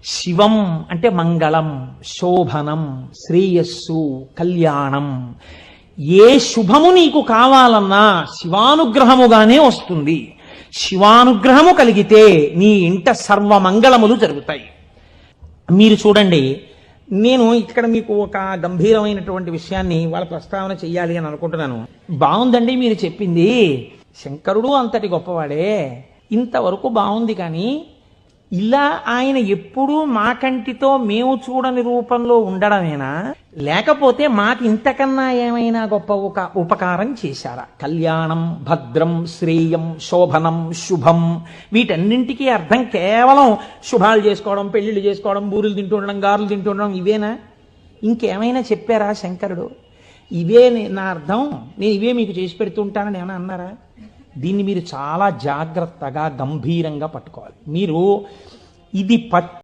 శివం అంటే మంగళం, శోభనం, శ్రేయస్సు, కళ్యాణం. ఏ శుభము నీకు కావాలన్నా శివానుగ్రహముగానే వస్తుంది. శివానుగ్రహము కలిగితే నీ ఇంట సర్వమంగళములు జరుగుతాయి. మీరు చూడండి, నేను ఇక్కడ మీకు ఒక గంభీరమైనటువంటి విషయాన్ని వాళ్ళ ప్రస్తావన చెయ్యాలి అని అనుకుంటున్నాను. బాగుందండి మీరు చెప్పింది, శంకరుడు అంతటి గొప్పవాడే, ఇంతవరకు బాగుంది. కానీ ఇలా ఆయన ఎప్పుడూ మా కంటితో మేము చూడని రూపంలో ఉండడమేనా, లేకపోతే మాకు ఇంతకన్నా ఏమైనా గొప్ప ఉపకారం చేశారా? కళ్యాణం, భద్రం, శ్రేయం, శోభనం, శుభం, వీటన్నింటికీ అర్థం కేవలం శుభాలు చేసుకోవడం, పెళ్లిళ్ళు చేసుకోవడం, బూరెలు తింటుండడం, గారులు తింటుండడం, ఇవేనా? ఇంకేమైనా చెప్పారా శంకరుడు? ఇవే నా అర్థం, నేను ఇవే మీకు చేసి పెడుతుంటానని ఏమైనా అన్నారా? దీన్ని మీరు చాలా జాగ్రత్తగా గంభీరంగా పట్టుకోవాలి. మీరు ఇది